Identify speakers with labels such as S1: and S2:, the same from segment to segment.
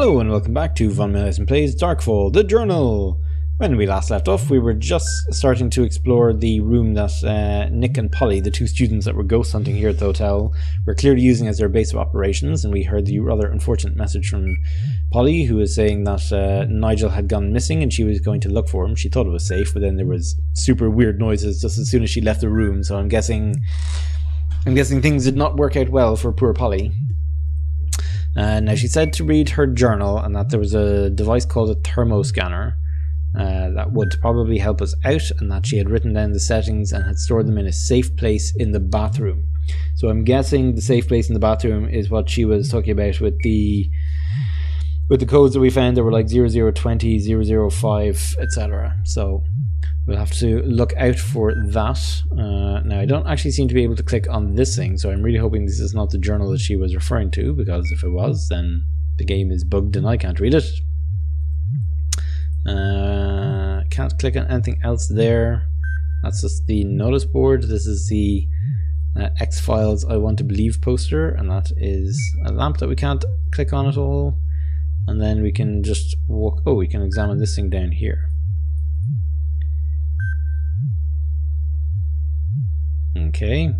S1: Hello and welcome back to Von Millison Plays Darkfall, the journal. When we last left off, we were just starting to explore the room that Nick and Polly, the two students that were ghost hunting here at the hotel, were clearly using as their base of operations, and we heard the rather unfortunate message from Polly, who was saying that Nigel had gone missing and she was going to look for him. She thought it was safe, but then there was super weird noises just as soon as she left the room, so I'm guessing things did not work out well for poor Polly. Now she said to read her journal and that there was a device called a thermoscanner that would probably help us out, and that she had written down the settings and had stored them in a safe place in the bathroom. So I'm guessing the safe place in the bathroom is what she was talking about with the codes that we found. There were like 0020, 005, etc. So we'll have to look out for that. Now I don't actually seem to be able to click on this thing, so I'm really hoping this is not the journal that she was referring to, because if it was, then the game is bugged and I can't read it. Can't click on anything else there. That's just the notice board. This is the X-Files I Want to Believe poster, and that is a lamp that we can't click on at all. And then we can just walk. Oh, we can examine this thing down here. Okay,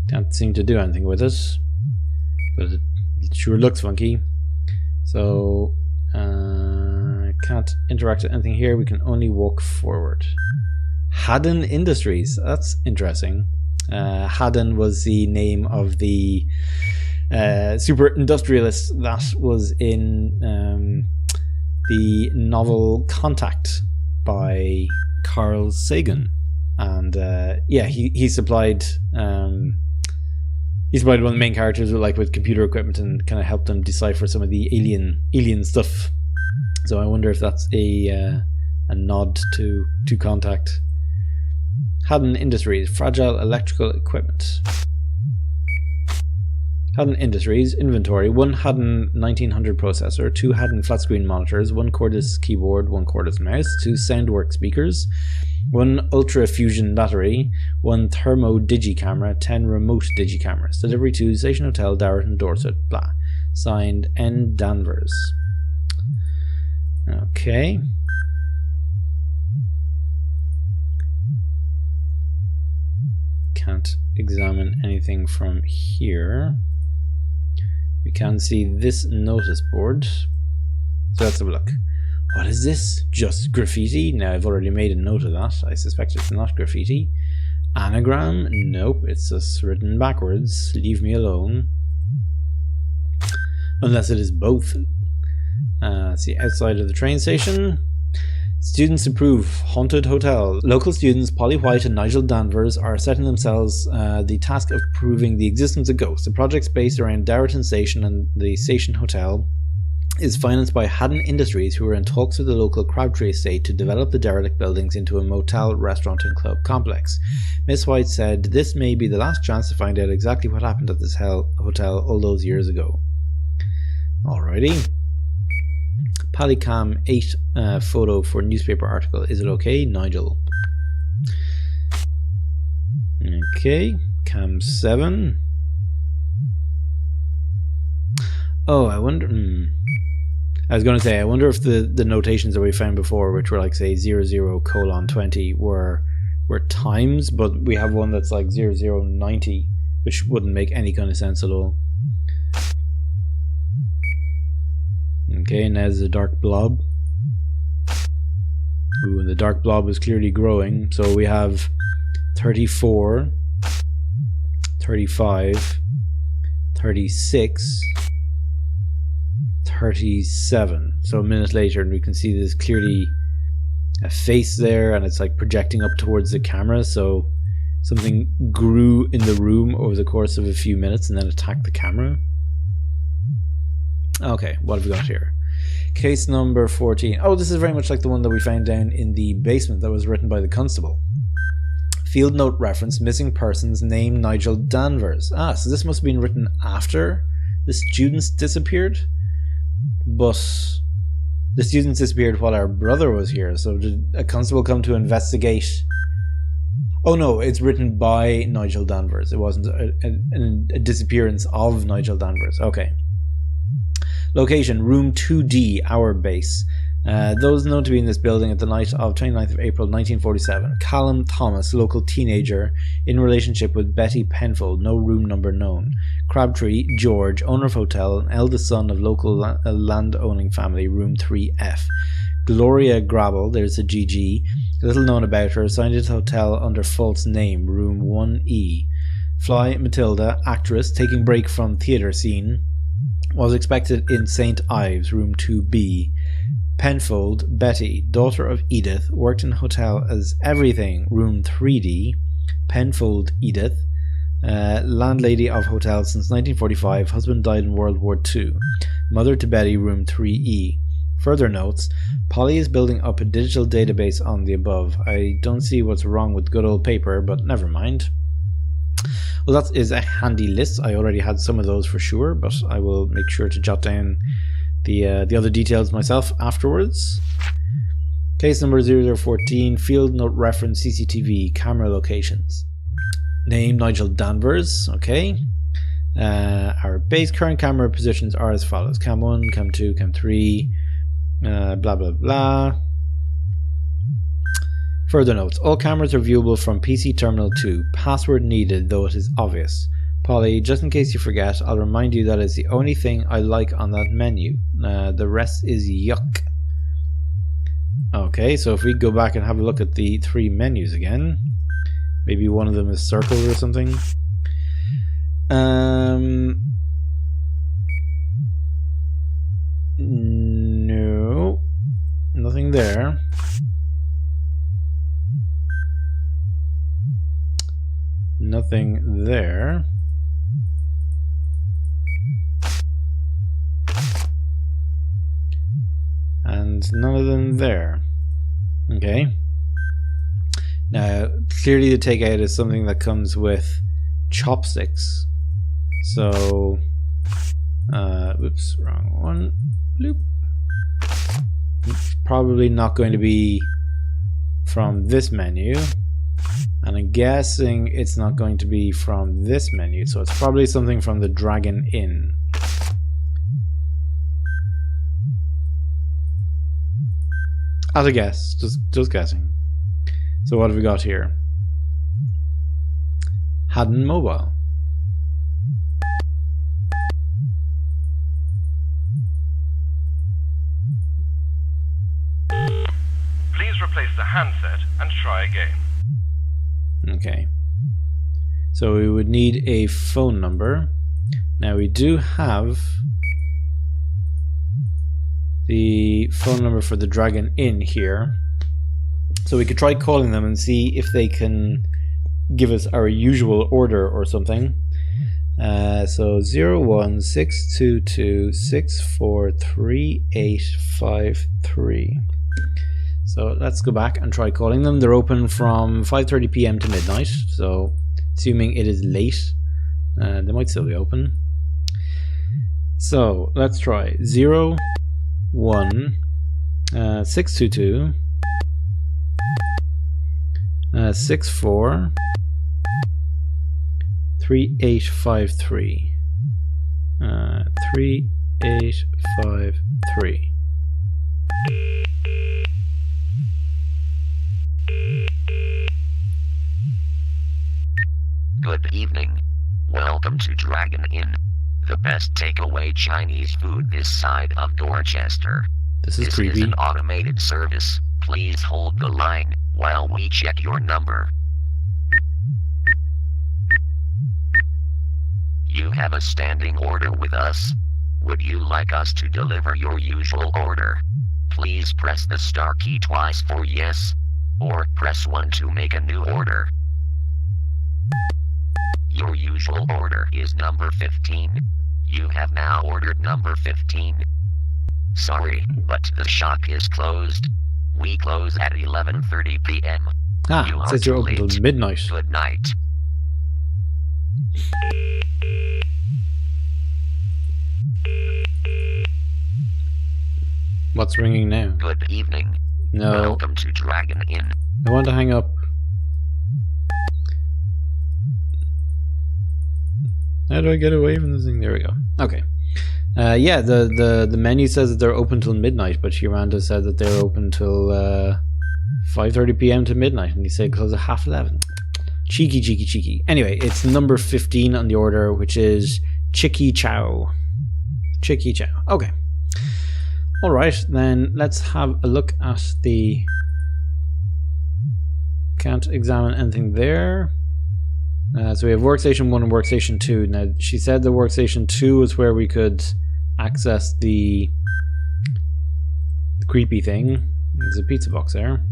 S1: can't seem to do anything with it, but it sure looks funky. So can't interact with anything here. We can only walk forward. Haddon Industries, that's interesting. Haddon was the name of the super industrialist that was in the novel Contact by Carl Sagan. And yeah, he supplied one of the main characters with computer equipment and kind of helped them decipher some of the alien stuff. So I wonder if that's a nod to Contact. Haddon Industries, fragile electrical equipment. Haddon Industries, inventory: 1 Haddon 1900 processor, 2 Haddon flat screen monitors, 1 cordless keyboard, 1 cordless mouse, 2 Soundwork speakers, 1 Ultra Fusion battery, 1 Thermo Digi camera, 10 remote Digi cameras. Delivery to Station Hotel, Dowerton, Dorset, blah. Signed, N. Danvers. Okay. Can't examine anything from here. We can see this notice board. So let's have a look. What is this? Just graffiti? Now I've already made a note of that. I suspect it's not graffiti. Anagram? Nope, it's just written backwards. Leave me alone. Unless it is both. Let's see, outside of the train station. Students approve haunted hotel. Local students Polly White and Nigel Danvers are setting themselves the task of proving the existence of ghosts. The project's based around Dowerton Station and the Station Hotel is financed by Haddon Industries, who are in talks with the local Crabtree estate to develop the derelict buildings into a motel, restaurant and club complex. Miss White said this may be the last chance to find out exactly what happened at this hotel all those years ago. Alrighty. Polycam 8 photo for newspaper article. Is it okay? Nigel. Okay. Cam 7. Oh, I wonder... I was going to say, I wonder if the notations that we found before, which were like, say, 00:20, were times, but we have one that's like 0090, which wouldn't make any kind of sense at all. Okay, and there's the dark blob. Ooh, and the dark blob is clearly growing. So we have 34, 35, 36, 37. So a minute later, and we can see there's clearly a face there, and it's like projecting up towards the camera. So something grew in the room over the course of a few minutes and then attacked the camera. Okay, what have we got here? Case number 14. Oh, this is very much like the one that we found down in the basement that was written by the constable. Field note reference: missing persons, name Nigel Danvers. Ah, so this must have been written after the students disappeared. But the students disappeared while our brother was here. So did a constable come to investigate? Oh no, it's written by Nigel Danvers. It wasn't a disappearance of Nigel Danvers. Okay. Location, room 2D, our base. Those known to be in this building at the night of 29th of April 1947. Callum Thomas, local teenager, in relationship with Betty Penfold, no room number known. Crabtree, George, owner of hotel, and eldest son of local land-owning family, room 3F. Gloria Grabble, there's a GG, little known about her, assigned to the hotel under false name, room 1E. Fly Matilda, actress, taking break from theatre scene, was expected in St. Ives, room 2B. Penfold, Betty, daughter of Edith, worked in hotel as everything, room 3D. Penfold, Edith, landlady of hotel since 1945, husband died in World War II. Mother to Betty, room 3E. Further notes, Polly is building up a digital database on the above. I don't see what's wrong with good old paper, but never mind. Well, that is a handy list. I already had some of those for sure, but I will make sure to jot down the other details myself afterwards. Case number 0014, field note reference CCTV camera locations. Name Nigel Danvers, okay. Our base current camera positions are as follows: cam 1, cam 2, cam 3, blah blah blah. Further notes, all cameras are viewable from PC Terminal 2. Password needed, though it is obvious. Polly, just in case you forget, I'll remind you that it's the only thing I like on that menu. The rest is yuck. Okay, so if we go back and have a look at the 3 menus again, maybe one of them is circled or something. No, nothing there. Nothing there. And none of them there. Okay. Now, clearly the takeout is something that comes with chopsticks. So, oops, wrong one. Bloop. It's probably not going to be from this menu. And I'm guessing it's not going to be from this menu. So it's probably something from the Dragon Inn. As a guess, just guessing. So what have we got here? Haddon Mobile.
S2: Please replace the handset and try again.
S1: Okay. So we would need a phone number. Now we do have the phone number for the Dragon Inn here. So we could try calling them and see if they can give us our usual order or something. So 01622643853. So let's go back and try calling them. They're open from 5:30 PM to midnight. So assuming it is late, they might still be open. So let's try 01622 64 3853 3853.
S3: Good evening. Welcome to Dragon Inn, the best takeaway Chinese food this side of Dorchester.
S1: This is creepy.
S3: This is an automated service. Please hold the line while we check your number. You have a standing order with us. Would you like us to deliver your usual order? Please press the star key twice for yes, or press 1 to make a new order. Your usual order is number 15. You have now ordered number 15. Sorry, but the shop is closed. We close at 11:30 PM.
S1: It says you're open till midnight.
S3: Good night.
S1: What's ringing now?
S3: Good evening.
S1: No.
S3: Welcome to Dragon Inn.
S1: I want to hang up. How do I get away from this thing? There we go. Okay. Yeah, the menu says that they're open till midnight, but Yolanda said that they're open till 5:30 p.m. to midnight, and he said close at 11:30. Cheeky. Anyway, it's number 15 on the order, which is Chicky Chow. Chicky Chow. Okay. All right, then let's have a look at the... Can't examine anything there. So we have workstation 1 and workstation 2. Now, she said the workstation 2 is where we could access the creepy thing. There's a pizza box there.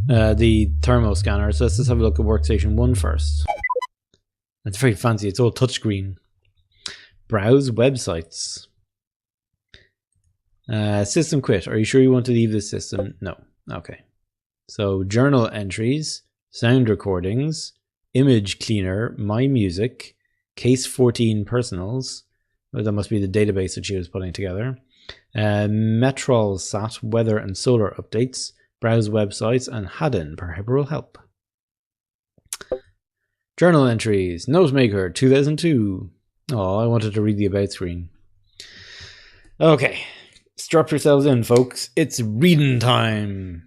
S1: The thermo scanner. So let's just have a look at workstation 1 first. It's very fancy. It's all touchscreen. Browse websites. System quit. Are you sure you want to leave this system? No. Okay. So journal entries, sound recordings, image cleaner, my music, case 14 personals. Well, that must be the database that she was putting together. Metrol sat weather and solar updates, browse websites, and Haddon perhaps help. Journal entries, Notemaker 2002. Oh, I wanted to read the about screen. Okay, strap yourselves in, folks. It's reading time.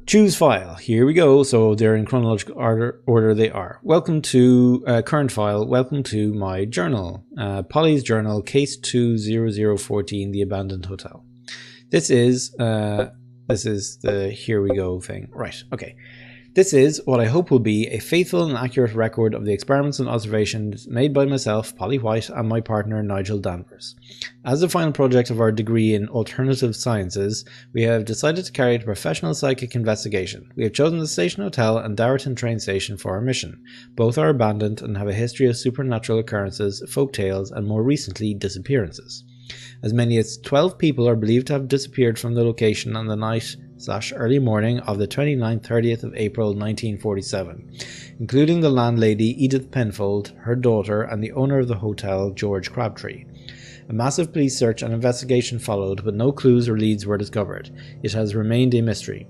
S1: Choose file. Here we go. So they're in chronological order they are. Welcome to current file. Welcome to my journal. Polly's journal, case 20014, the abandoned hotel. This is the here we go thing. Right. Okay. This is what I hope will be a faithful and accurate record of the experiments and observations made by myself, Polly White, and my partner, Nigel Danvers. As the final project of our degree in alternative sciences, we have decided to carry out a professional psychic investigation. We have chosen the Station Hotel and Dowerton train station for our mission. Both are abandoned and have a history of supernatural occurrences, folk tales, and more recently, disappearances. As many as 12 people are believed to have disappeared from the location on the night/early morning of the 29th-30th of April 1947, including the landlady Edith Penfold, her daughter, and the owner of the hotel, George Crabtree. A massive police search and investigation followed, but no clues or leads were discovered. It has remained a mystery.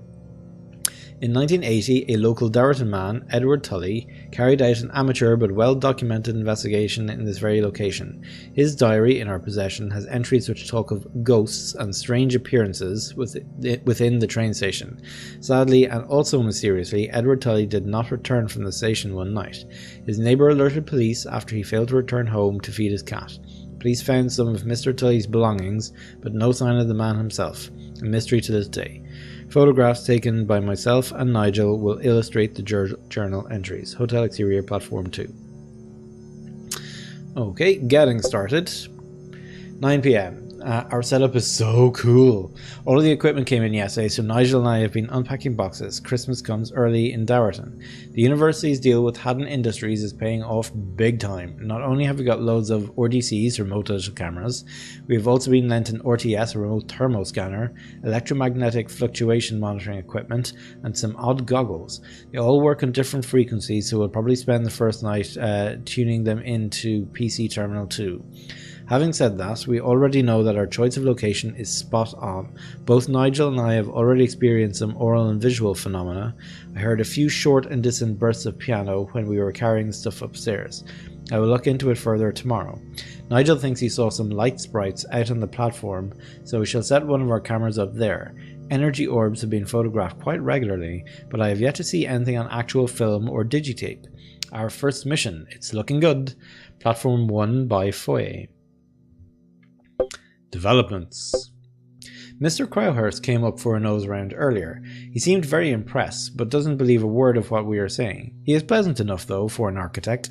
S1: In 1980, a local Dowerton man, Edward Tully, carried out an amateur but well-documented investigation in this very location. His diary, in our possession, has entries which talk of ghosts and strange appearances within the train station. Sadly, and also mysteriously, Edward Tully did not return from the station one night. His neighbour alerted police after he failed to return home to feed his cat. Police found some of Mr. Tully's belongings, but no sign of the man himself. A mystery to this day. Photographs taken by myself and Nigel will illustrate the journal entries. Hotel exterior, platform 2. Okay, getting started. 9 p.m. Our setup is so cool. All of the equipment came in yesterday, so Nigel and I have been unpacking boxes. Christmas comes early in Dowerton. The university's deal with Haddon Industries is paying off big time. Not only have we got loads of RDCs, remote digital cameras, we have also been lent an RTS, a remote thermo scanner, electromagnetic fluctuation monitoring equipment, and some odd goggles. They all work on different frequencies, so we'll probably spend the first night tuning them into PC Terminal 2. Having said that, we already know that our choice of location is spot on. Both Nigel and I have already experienced some oral and visual phenomena. I heard a few short and distant bursts of piano when we were carrying the stuff upstairs. I will look into it further tomorrow. Nigel thinks he saw some light sprites out on the platform, so we shall set one of our cameras up there. Energy orbs have been photographed quite regularly, but I have yet to see anything on actual film or digitape. Our first mission, it's looking good. Platform 1 by Foyer. Developments. Mr. Crowhurst came up for a nose round earlier. He seemed very impressed, but doesn't believe a word of what we are saying. He is pleasant enough, though, for an architect.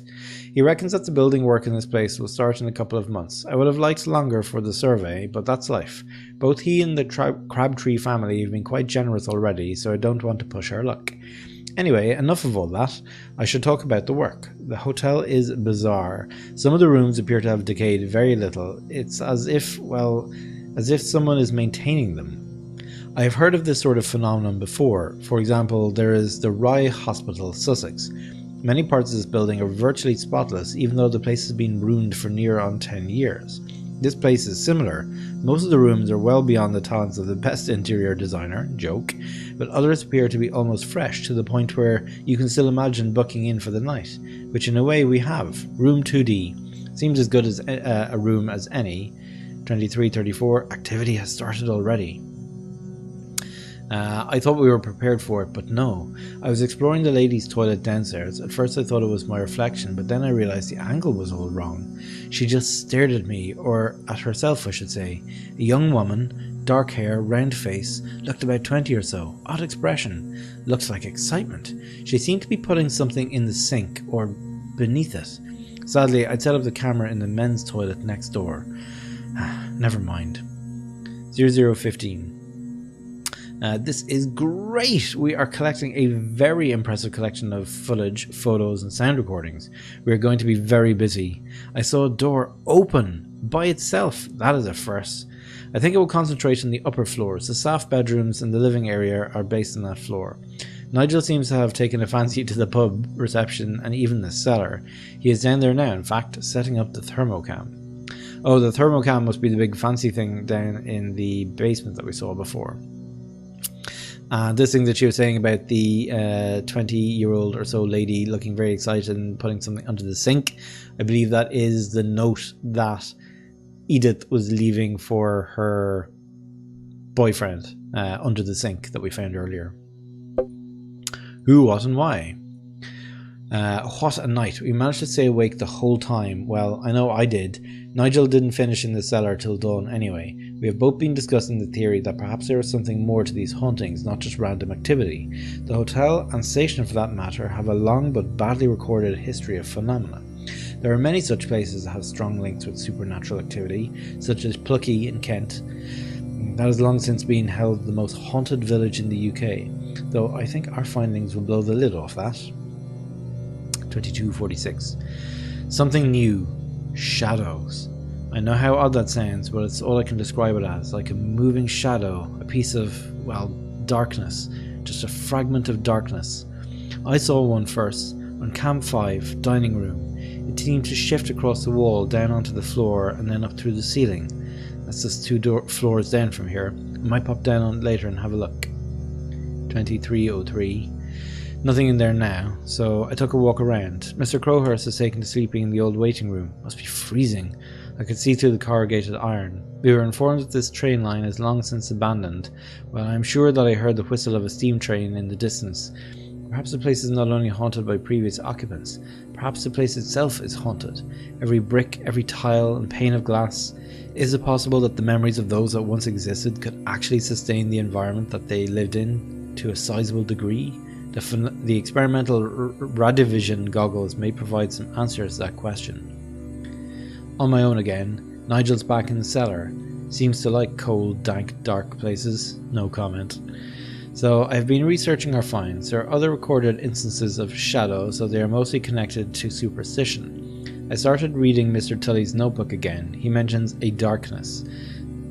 S1: He reckons that the building work in this place will start in a couple of months. I would have liked longer for the survey, but that's life. Both he and the Crabtree family have been quite generous already, so I don't want to push our luck. Anyway, enough of all that. I should talk about the work. The hotel is bizarre. Some of the rooms appear to have decayed very little. It's as if someone is maintaining them. I have heard of this sort of phenomenon before. For example, there is the Rye Hospital, Sussex. Many parts of this building are virtually spotless, even though the place has been ruined for near on 10 years. This place is similar. Most of the rooms are well beyond the talents of the best interior designer, joke, but others appear to be almost fresh to the point where you can still imagine bucking in for the night, which in a way we have. Room 2D seems as good as a room as any. 23:34, activity has started already. I thought we were prepared for it, but no. I was exploring the ladies' toilet downstairs. At first I thought it was my reflection, but then I realised the angle was all wrong. She just stared at me, or at herself I should say. A young woman, dark hair, round face, looked about 20 or so. Odd expression. Looked like excitement. She seemed to be putting something in the sink, or beneath it. Sadly, I'd set up the camera in the men's toilet next door. Never mind. 0015. This is great! We are collecting a very impressive collection of footage, photos and sound recordings. We are going to be very busy. I saw a door open by itself. That is a first. I think it will concentrate on the upper floors. The staff bedrooms and the living area are based on that floor. Nigel seems to have taken a fancy to the pub, reception and even the cellar. He is down there now, in fact, setting up the thermocam. Oh, the thermocam must be the big fancy thing down in the basement that we saw before. This thing that she was saying about the 20-year-old or so lady looking very excited and putting something under the sink, I believe that is the note that Edith was leaving for her boyfriend under the sink that we found earlier. Who, what and why? What a night. We managed to stay awake the whole time. Well, I know I did. Nigel didn't finish in the cellar till dawn anyway. We have both been discussing the theory that perhaps there is something more to these hauntings, not just random activity. The hotel, and station for that matter, have a long but badly recorded history of phenomena. There are many such places that have strong links with supernatural activity, such as Plucky in Kent. That has long since been held the most haunted village in the UK, though I think our findings will blow the lid off that. 2246. Something new. Shadows. I know how odd that sounds, but it's all I can describe it as, like a moving shadow, a piece of, well, darkness, just a fragment of darkness. I saw one first, on Cam 5, dining room. It seemed to shift across the wall, down onto the floor, and then up through the ceiling. That's just two floors down from here. I might pop down on it later and have a look. 2303. Nothing in there now, so I took a walk around. Mr. Crowhurst has taken to sleeping in the old waiting room. Must be freezing. I could see through the corrugated iron. We were informed that this train line is long since abandoned. Well, I am sure that I heard the whistle of a steam train in the distance. Perhaps the place is not only haunted by previous occupants, perhaps the place itself is haunted. Every brick, every tile and pane of glass. Is it possible that the memories of those that once existed could actually sustain the environment that they lived in to a sizable degree? The experimental radivision goggles may provide some answers to that question. On my own again, Nigel's back in the cellar. Seems to like cold, dank, dark places. No comment. So I've been researching our finds. There are other recorded instances of shadow, so they are mostly connected to superstition. I started reading Mr. Tully's notebook again. He mentions a darkness.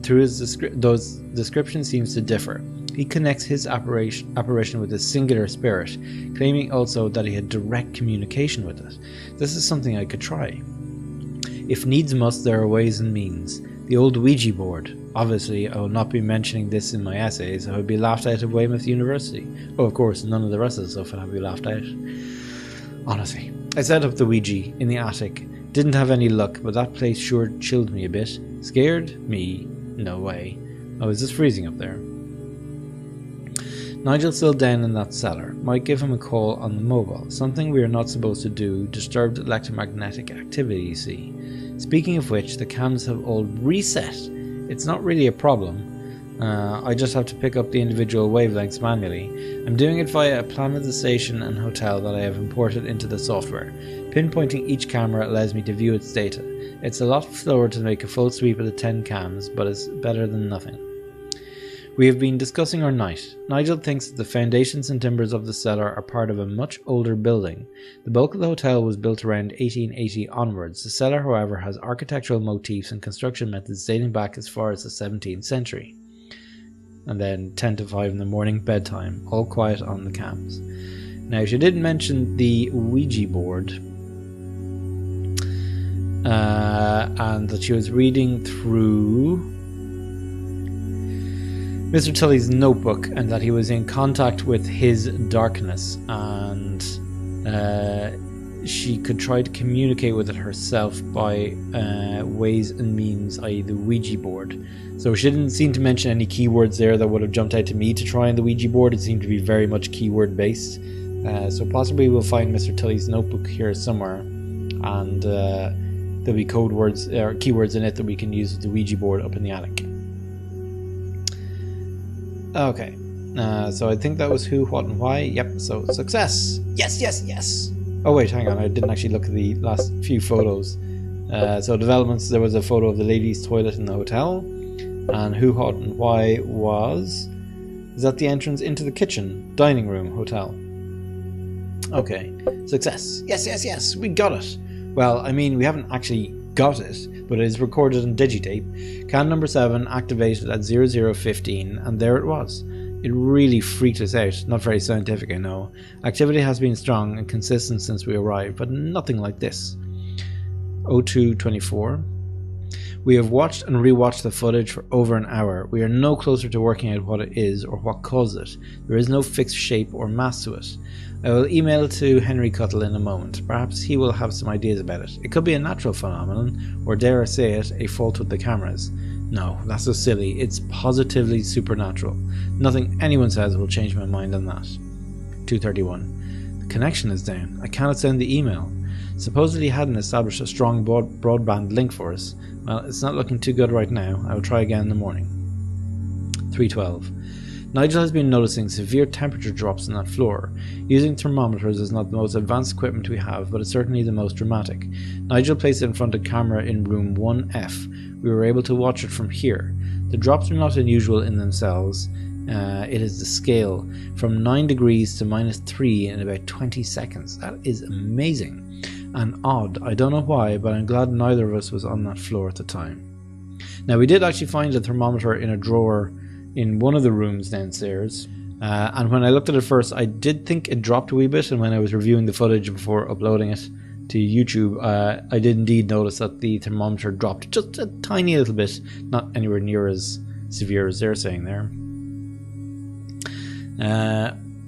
S1: Through his those descriptions seems to differ. He connects his apparition with a singular spirit, claiming also that he had direct communication with it. This is something I could try. If needs must, there are ways and means. The old Ouija board. Obviously, I will not be mentioning this in my essays. I would be laughed out of Weymouth University. Oh, of course, none of the rest of the stuff would have you laughed out. Honestly. I set up the Ouija in the attic. Didn't have any luck, but that place sure chilled me a bit. Scared? Me? No way. I was just freezing up there. Nigel's still down in that cellar. Might give him a call on the mobile. Something we are not supposed to do. Disturbed electromagnetic activity, you see. Speaking of which, the cams have all reset. It's not really a problem. I just have to pick up the individual wavelengths manually. I'm doing it via a plan of the station and hotel that I have imported into the software. Pinpointing each camera allows me to view its data. It's a lot slower to make a full sweep of the 10 cams, but it's better than nothing. We have been discussing our night. Nigel thinks that the foundations and timbers of the cellar are part of a much older building. The bulk of the hotel was built around 1880 onwards. The cellar, however, has architectural motifs and construction methods dating back as far as the 17th century. And then 10 to 5 in the morning, bedtime, all quiet on the cams. Now, she did mention the Ouija board. and that she was reading through Mr. Tully's notebook, and that he was in contact with his darkness, and she could try to communicate with it herself by ways and means, i.e. the Ouija board. So she didn't seem to mention any keywords there that would have jumped out to me to try on the Ouija board. It seemed to be very much keyword based. So possibly we'll find Mr. Tully's notebook here somewhere, and there'll be code words or keywords in it that we can use with the Ouija board up in the attic. Okay, so I think that was who, what, and why. Yep, so success. Yes, yes, yes. Oh wait, hang on, I didn't actually look at the last few photos. So developments, there was a photo of the ladies' toilet in the hotel, and who, what, and why is that the entrance into the kitchen, dining room, hotel. Okay, success. Yes, yes, yes, we got it. Well, I mean, we haven't actually got it, but it is recorded on digitape. Can number 7 activated at 0015, and there it was. It really freaked us out. Not very scientific, I know. Activity has been strong and consistent since we arrived, but nothing like this. 0224. We have watched and rewatched the footage for over an hour. We are no closer to working out what it is or what caused it. There is no fixed shape or mass to it. I will email it to Henry Cuttle in a moment. Perhaps he will have some ideas about it. It could be a natural phenomenon, or dare I say it, a fault with the cameras. No, that's so silly. It's positively supernatural. Nothing anyone says will change my mind on that. 231. The connection is down. I cannot send the email. Supposedly hadn't established a strong broadband link for us. Well, it's not looking too good right now. I will try again in the morning. 312. Nigel has been noticing severe temperature drops on that floor. Using thermometers is not the most advanced equipment we have, but it's certainly the most dramatic. Nigel placed it in front of camera in room 1F. We were able to watch it from here. The drops are not unusual in themselves. It is the scale, from 9 degrees to -3 in about 20 seconds. That is amazing. And odd. I don't know why, but I'm glad neither of us was on that floor at the time. Now, we did actually find a thermometer in a drawer in one of the rooms downstairs, and when I looked at it first, I did think it dropped a wee bit, and when I was reviewing the footage before uploading it to YouTube, I did indeed notice that the thermometer dropped just a tiny little bit, not anywhere near as severe as they're saying there.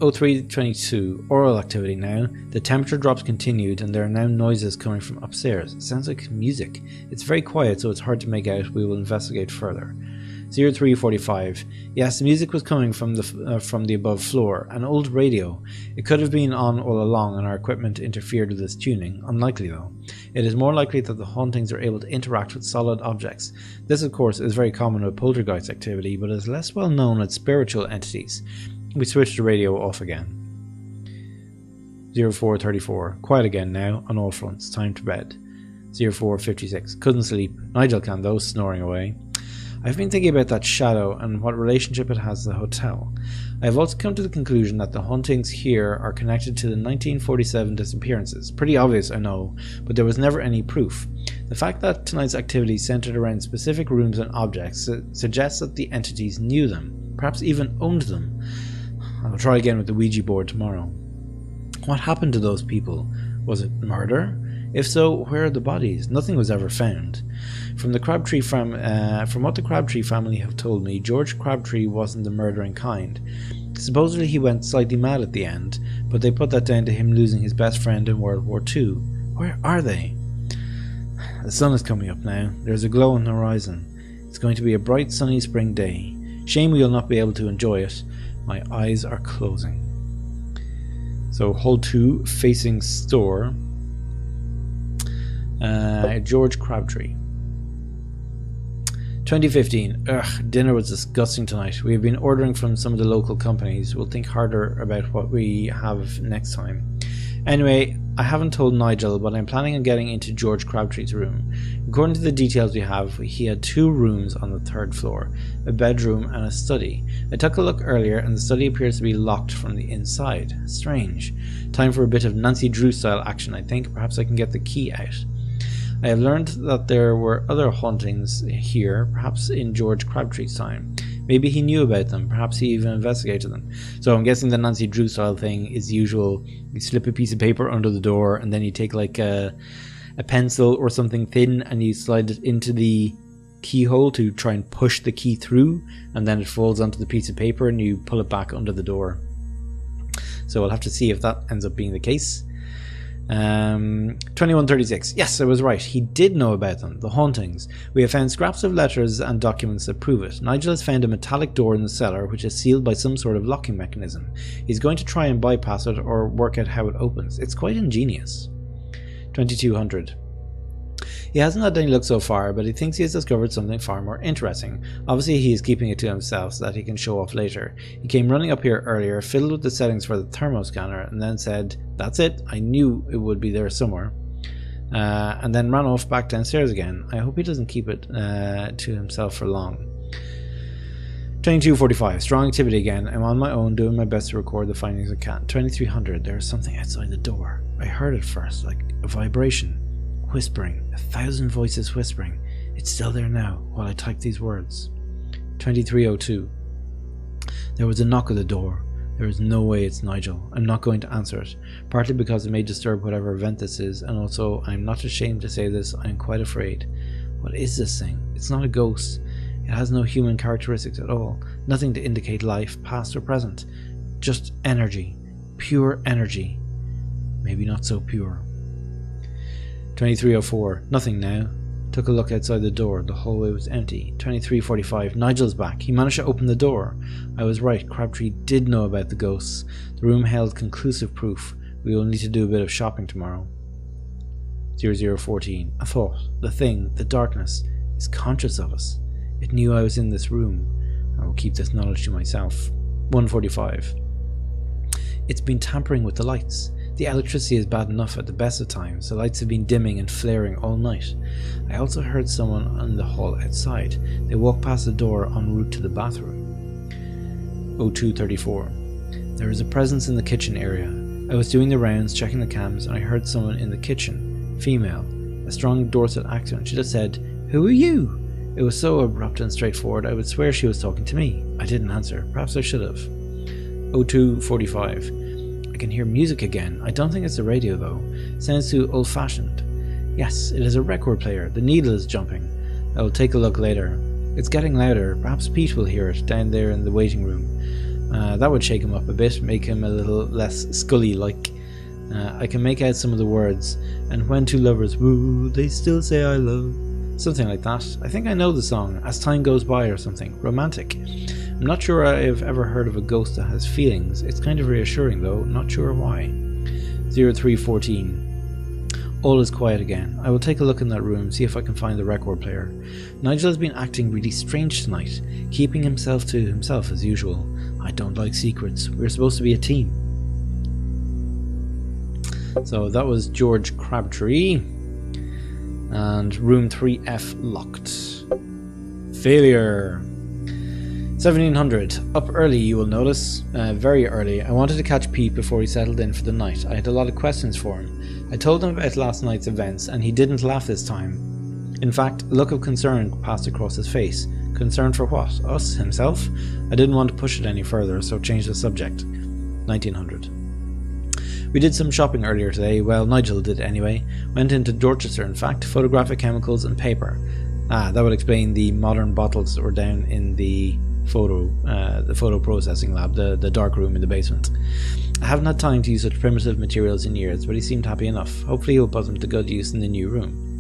S1: 0322, oral activity now. The temperature drops continued, and there are now noises coming from upstairs. It sounds like music. It's very quiet, so it's hard to make out. We will investigate further. 0345. Yes, the music was coming from the above floor. An old radio. It could have been on all along and our equipment interfered with its tuning. Unlikely though. It is more likely that the hauntings are able to interact with solid objects. This of course is very common with poltergeist activity, but is less well known with spiritual entities. We switched the radio off again. 0434. Quiet again now on all fronts. Time to bed. 0456. Couldn't sleep. Nigel can though, snoring away. I've been thinking about that shadow and what relationship it has to the hotel. I have also come to the conclusion that the hauntings here are connected to the 1947 disappearances. Pretty obvious, I know, but there was never any proof. The fact that tonight's activity centered around specific rooms and objects suggests that the entities knew them, perhaps even owned them. I'll try again with the Ouija board tomorrow. What happened to those people? Was it murder? If so, where are the bodies? Nothing was ever found. From what the Crabtree family have told me, George Crabtree wasn't the murdering kind. Supposedly he went slightly mad at the end, but they put that down to him losing his best friend in World War II. Where are they? The sun is coming up now. There's a glow on the horizon. It's going to be a bright sunny spring day. Shame we will not be able to enjoy it. My eyes are closing. So hole 2, facing store. George Crabtree. 2015. Ugh, dinner was disgusting tonight. We have been ordering from some of the local companies. We'll think harder about what we have next time. Anyway, I haven't told Nigel, but I'm planning on getting into George Crabtree's room. According to the details we have, he had 2 rooms on the 3rd floor, a bedroom and a study. I took a look earlier and the study appears to be locked from the inside. Strange. Time for a bit of Nancy Drew style action, I think. Perhaps I can get the key out. I have learned that there were other hauntings here, perhaps in George Crabtree's time. Maybe he knew about them, perhaps he even investigated them. So I'm guessing the Nancy Drew style thing is usual. You slip a piece of paper under the door and then you take like a a pencil or something thin, and you slide it into the keyhole to try and push the key through, and then it falls onto the piece of paper and you pull it back under the door. So we'll have to see if that ends up being the case. 2136. Yes, I was right. He did know about them, the hauntings. We have found scraps of letters and documents that prove it. Nigel has found a metallic door in the cellar which is sealed by some sort of locking mechanism. He's going to try and bypass it or work out how it opens. It's quite ingenious. 2200. He hasn't had any luck so far, but he thinks he has discovered something far more interesting. Obviously he is keeping it to himself so that he can show off later. He came running up here earlier, fiddled with the settings for the thermoscanner, and then said, "That's it, I knew it would be there somewhere." And then ran off back downstairs again. I hope he doesn't keep it to himself for long. 2245. Strong activity again. I'm on my own, doing my best to record the findings I can. 2300. There's something outside the door. I heard it first, like a vibration. Whispering, 1,000 voices whispering. It's still there now while I type these words. 2302. There was a knock at the door. There is no way it's Nigel. I'm not going to answer it, partly because it may disturb whatever event this is, and also I'm not ashamed to say this, I'm quite afraid. What is this thing? It's not a ghost. It has no human characteristics at all, nothing to indicate life, past or present. Just energy. Pure energy. Maybe not so pure. 2304. Nothing now. Took a look outside the door. The hallway was empty. 2345. Nigel's back. He managed to open the door. I was right. Crabtree did know about the ghosts. The room held conclusive proof. We will need to do a bit of shopping tomorrow. 0014. A thought. The thing, the darkness, is conscious of us. It knew I was in this room. I will keep this knowledge to myself. 145. It's been tampering with the lights. The electricity is bad enough at the best of times. The lights have been dimming and flaring all night. I also heard someone in the hall outside. They walked past the door en route to the bathroom. 0234. There is a presence in the kitchen area. I was doing the rounds, checking the cams, and I heard someone in the kitchen. Female. A strong Dorset accent. She just said, "Who are you?" It was so abrupt and straightforward, I would swear she was talking to me. I didn't answer. Perhaps I should have. 0245. I can hear music again. I don't think it's the radio though. Sounds too old-fashioned. Yes, it is a record player. The needle is jumping. I will take a look later. It's getting louder. Perhaps Pete will hear it down there in the waiting room. That would shake him up a bit, make him a little less Scully-like. I can make out some of the words. And when two lovers woo, they still say I love. Something like that. I think I know the song, As Time Goes By or something. Romantic. I'm not sure I've ever heard of a ghost that has feelings. It's kind of reassuring though, not sure why. 0314. All is quiet again. I will take a look in that room, see if I can find the record player. Nigel has been acting really strange tonight, keeping himself to himself as usual. I don't like secrets. We're supposed to be a team. So that was George Crabtree. And room 3F locked. Failure. 1700. Up early, you will notice. Very early. I wanted to catch Pete before he settled in for the night. I had a lot of questions for him. I told him about last night's events, and he didn't laugh this time. In fact, a look of concern passed across his face. Concern for what? Us? Himself? I didn't want to push it any further, so changed the subject. 1900. We did some shopping earlier today. Well, Nigel did anyway. Went into Dorchester, in fact. Photographic chemicals and paper. That would explain the modern bottles that were down in the photo processing lab, the dark room in the basement. I haven't had time to use such primitive materials in years, but he seemed happy enough. Hopefully he'll put them to good use in the new room.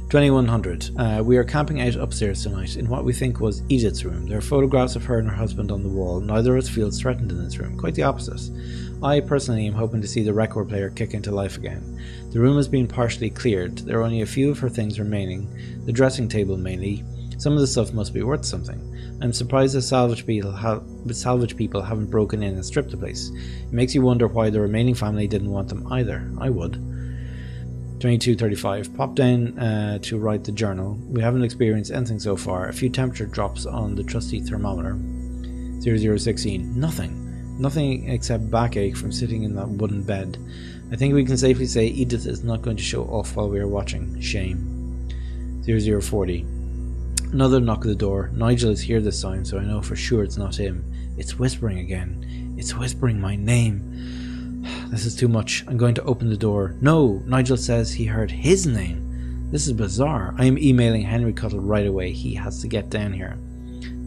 S1: 2100. We are camping out upstairs tonight in what we think was Edith's room. There are photographs of her and her husband on the wall. Neither of us feels threatened in this room. Quite the opposite. I personally am hoping to see the record player kick into life again. The room has been partially cleared. There are only a few of her things remaining. The dressing table mainly. Some of the stuff must be worth something. I'm surprised the salvage people haven't broken in and stripped the place. It makes you wonder why the remaining family didn't want them either. I would. 2235. Pop down to write the journal. We haven't experienced anything so far. A few temperature drops on the trusty thermometer. 0016. Nothing except backache from sitting in that wooden bed. I think we can safely say Edith is not going to show off while we are watching. Shame. 0040. Another knock at the door. Nigel is here this time, so I know for sure it's not him. It's whispering again. It's whispering my name. This is too much. I'm going to open the door. No, Nigel says he heard his name. This is bizarre. I am emailing Henry Cuttle right away. He has to get down here.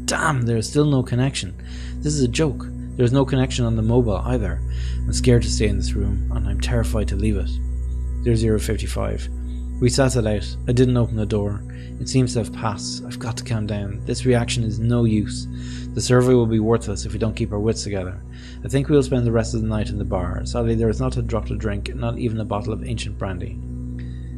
S1: Damn, there is still no connection. This is a joke. There is no connection on the mobile either. I'm scared to stay in this room, and I'm terrified to leave it. 0055. We sat it out. I didn't open the door. It seems to have passed. I've got to calm down. This reaction is no use. The survey will be worthless if we don't keep our wits together. I think we'll spend the rest of the night in the bar. Sadly, there is not a drop to drink, not even a bottle of ancient brandy.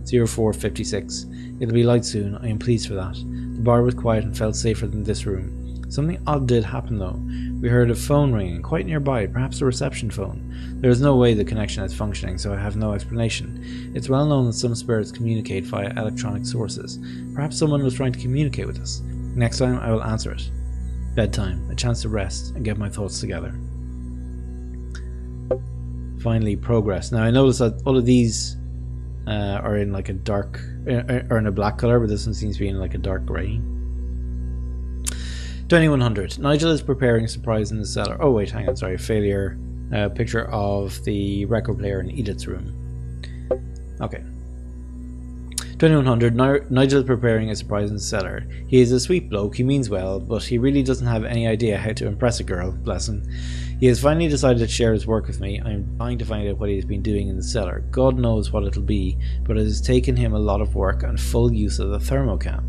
S1: 0456. It'll be light soon. I am pleased for that. The bar was quiet and felt safer than this room. Something odd did happen though. We heard a phone ringing quite nearby, perhaps a reception phone. There is no way the connection is functioning, so I have no explanation. It's well known that some spirits communicate via electronic sources. Perhaps someone was trying to communicate with us. Next time I will answer it. Bedtime, a chance to rest and get my thoughts together. Finally, progress. Now I notice that all of these are in like a dark, or in a black colour, but this one seems to be in like a dark grey. 2100. Nigel is preparing a surprise in the cellar. Oh wait, hang on, sorry, failure. Picture of the record player in Edith's room. Okay. 2100. Nigel is preparing a surprise in the cellar. He is a sweet bloke, he means well, but he really doesn't have any idea how to impress a girl, bless him. He has finally decided to share his work with me. I am dying to find out what he has been doing in the cellar. God knows what it'll be, but it has taken him a lot of work and full use of the thermocam.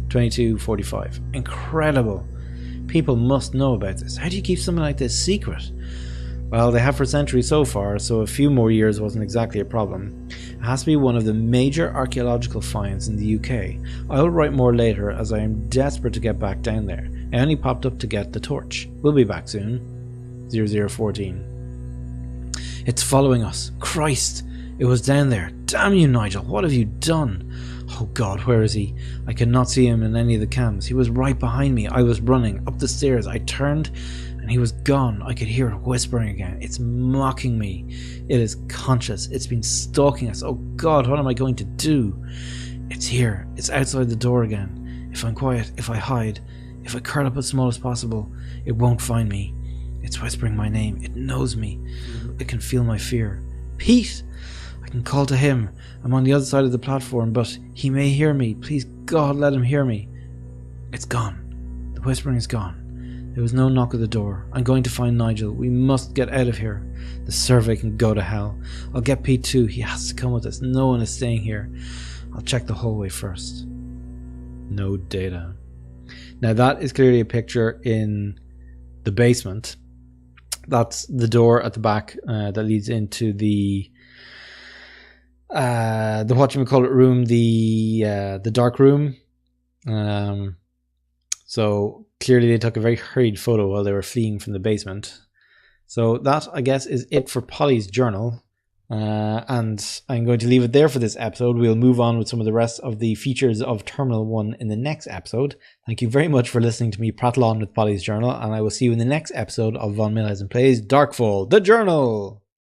S1: 2245. Incredible. People must know about this. How do you keep something like this secret? Well, they have for centuries so far, so a few more years wasn't exactly a problem. It has to be one of the major archaeological finds in the UK. I'll write more later as I am desperate to get back down there. I only popped up to get the torch. We'll be back soon. 0014. It's following us. Christ! It was down there. Damn you, Nigel. What have you done? Oh God, where is he? I cannot see him in any of the cams. He was right behind me. I was running up the stairs. I turned and he was gone. I could hear it whispering again. It's mocking me. It is conscious. It's been stalking us. Oh God, what am I going to do? It's here. It's outside the door again. If I'm quiet, if I hide, if I curl up as small as possible, it won't find me. It's whispering my name. It knows me. It can feel my fear. Pete! I can call to him. I'm on the other side of the platform, but he may hear me. Please, God, let him hear me. It's gone. The whispering is gone. There was no knock at the door. I'm going to find Nigel. We must get out of here. The survey can go to hell. I'll get Pete too. He has to come with us. No one is staying here. I'll check the hallway first. No data. Now that is clearly a picture in the basement. That's the door at the back that leads into the whatchamacallit room, the dark room. So clearly they took a very hurried photo while they were fleeing from the basement. So that, I guess, is it for Polly's journal. And I'm going to leave it there for this episode. We'll move on with some of the rest of the features of Terminal 1 in the next episode. Thank you very much for listening to me prattle on with Polly's journal, and I will see you in the next episode of Von Millhausen Plays Darkfall, the Journal!